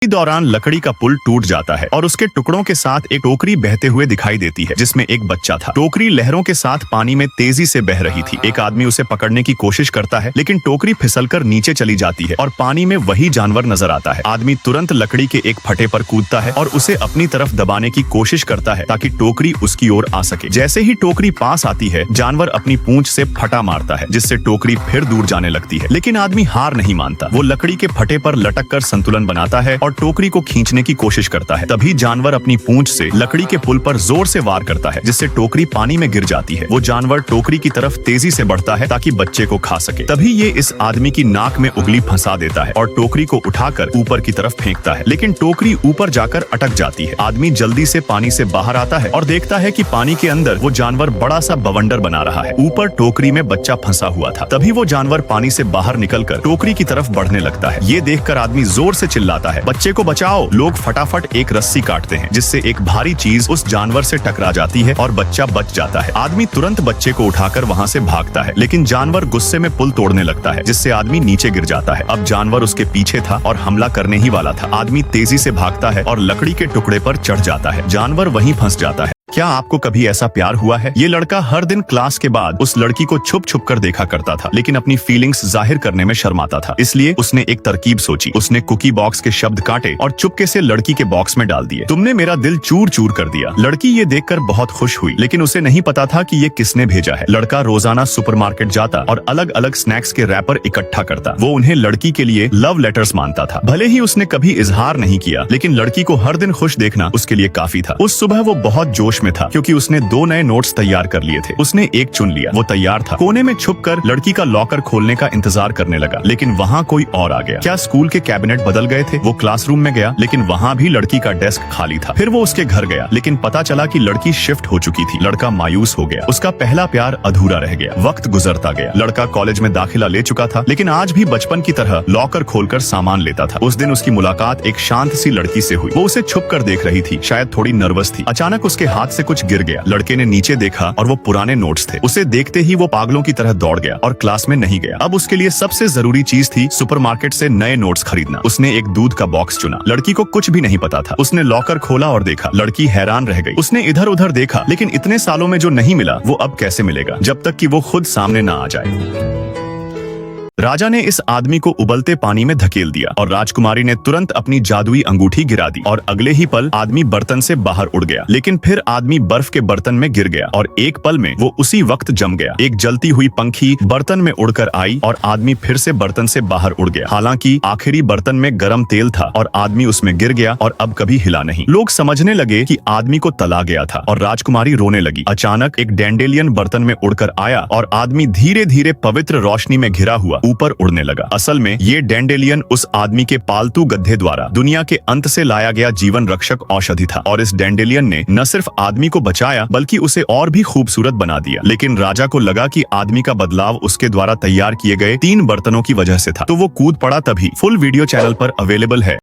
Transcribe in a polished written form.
इसी दौरान लकड़ी का पुल टूट जाता है और उसके टुकड़ों के साथ एक टोकरी बहते हुए दिखाई देती है जिसमें एक बच्चा था। टोकरी लहरों के साथ पानी में तेजी से बह रही थी। एक आदमी उसे पकड़ने की कोशिश करता है लेकिन टोकरी फिसलकर नीचे चली जाती है और पानी में वही जानवर नजर आता है। आदमी तुरंत लकड़ी के एक फटे पर कूदता है और उसे अपनी तरफ दबाने की कोशिश करता है ताकि टोकरी उसकी ओर आ सके। जैसे ही टोकरी पास आती है जानवर अपनी पूंछ से फटा मारता है जिससे टोकरी फिर दूर जाने लगती है, लेकिन आदमी हार नहीं मानता। वो लकड़ी के फटे पर लटक कर संतुलन बनाता है और टोकरी को खींचने की कोशिश करता है। तभी जानवर अपनी पूंछ से लकड़ी के पुल पर जोर से वार करता है जिससे टोकरी पानी में गिर जाती है। वो जानवर टोकरी की तरफ तेजी से बढ़ता है ताकि बच्चे को खा सके। तभी ये इस आदमी की नाक में उंगली फंसा देता है और टोकरी को उठाकर ऊपर की तरफ फेंकता है, लेकिन टोकरी ऊपर जाकर अटक जाती है। आदमी जल्दी से पानी से बाहर आता है और देखता है कि पानी के अंदर वो जानवर बड़ा सा बवंडर बना रहा है। ऊपर टोकरी में बच्चा फंसा हुआ था। तभी वो जानवर पानी से बाहर निकलकर टोकरी की तरफ बढ़ने लगता है। ये देखकर आदमी जोर से चिल्लाता है, बच्चे को बचाओ। लोग फटाफट एक रस्सी काटते हैं जिससे एक भारी चीज उस जानवर से टकरा जाती है और बच्चा बच जाता है। आदमी तुरंत बच्चे को उठाकर वहाँ से भागता है, लेकिन जानवर गुस्से में पुल तोड़ने लगता है जिससे आदमी नीचे गिर जाता है। अब जानवर उसके पीछे था और हमला करने ही वाला था। आदमी तेजी से भागता है और लकड़ी के टुकड़े पर चढ़ जाता है। जानवर वहीं फंस जाता है। क्या आपको कभी ऐसा प्यार हुआ है? ये लड़का हर दिन क्लास के बाद उस लड़की को छुप छुप कर देखा करता था, लेकिन अपनी फीलिंग्स जाहिर करने में शर्माता था। इसलिए उसने एक तरकीब सोची। उसने कुकी बॉक्स के शब्द काटे और चुपके से लड़की के बॉक्स में डाल दिए। तुमने मेरा दिल चूर चूर कर दिया। लड़की ये देखकर बहुत खुश हुई, लेकिन उसे नहीं पता था कि ये किसने भेजा है। लड़का रोजाना सुपरमार्केट जाता और अलग अलग स्नैक्स के रैपर इकट्ठा करता। वो उन्हें लड़की के लिए लव लेटर्स मानता था। भले ही उसने कभी इजहार नहीं किया, लेकिन लड़की को हर दिन खुश देखना उसके लिए काफी था। उस सुबह वो बहुत जोश में था क्योंकि उसने 2 नए नोट्स तैयार कर लिए थे। उसने एक चुन लिया। वो तैयार था। कोने में छुपकर लड़की का लॉकर खोलने का इंतजार करने लगा, लेकिन वहाँ कोई और आ गया। क्या स्कूल के कैबिनेट बदल गए थे? वो क्लासरूम में गया, लेकिन वहाँ भी लड़की का डेस्क खाली था। फिर वो उसके घर गया, लेकिन पता चला कि लड़की शिफ्ट हो चुकी थी। लड़का मायूस हो गया। उसका पहला प्यार अधूरा रह गया। वक्त गुजरता गया। लड़का कॉलेज में दाखिला ले चुका था, लेकिन आज भी बचपन की तरह लॉकर खोलकर सामान लेता था। उस दिन उसकी मुलाकात एक शांत सी लड़की से हुई। वो उसे छुप कर देख रही थी, शायद थोड़ी नर्वस थी। अचानक उसके हाथ से कुछ गिर गया। लड़के ने नीचे देखा और वो पुराने नोट्स थे। उसे देखते ही वो पागलों की तरह दौड़ गया और क्लास में नहीं गया। अब उसके लिए सबसे जरूरी चीज थी सुपरमार्केट से नए नोट्स खरीदना। उसने एक दूध का बॉक्स चुना। लड़की को कुछ भी नहीं पता था। उसने लॉकर खोला और देखा। लड़की हैरान रह गई। उसने इधर उधर देखा, लेकिन इतने सालों में जो नहीं मिला वो अब कैसे मिलेगा, जब तक कि वो खुद सामने ना आ जाए। राजा ने इस आदमी को उबलते पानी में धकेल दिया और राजकुमारी ने तुरंत अपनी जादुई अंगूठी गिरा दी और अगले ही पल आदमी बर्तन से बाहर उड़ गया। लेकिन फिर आदमी बर्फ के बर्तन में गिर गया और एक पल में वो उसी वक्त जम गया। एक जलती हुई पंखी बर्तन में उड़कर आई और आदमी फिर से बर्तन से बाहर उड़ गया। हालांकि आखिरी बर्तन में गर्म तेल था और आदमी उसमें गिर गया और अब कभी हिला नहीं। लोग समझने लगे कि आदमी को तला गया था और राजकुमारी रोने लगी। अचानक एक डैंडेलियन बर्तन में उड़कर आया और आदमी धीरे धीरे पवित्र रोशनी में घिरा हुआ ऊपर उड़ने लगा। असल में ये डैंडेलियन उस आदमी के पालतू गधे द्वारा दुनिया के अंत से लाया गया जीवन रक्षक औषधि था और इस डैंडेलियन ने न सिर्फ आदमी को बचाया बल्कि उसे और भी खूबसूरत बना दिया। लेकिन राजा को लगा कि आदमी का बदलाव उसके द्वारा तैयार किए गए 3 बर्तनों की वजह से था, तो वो कूद पड़ा। तभी फुल वीडियो चैनल पर अवेलेबल है।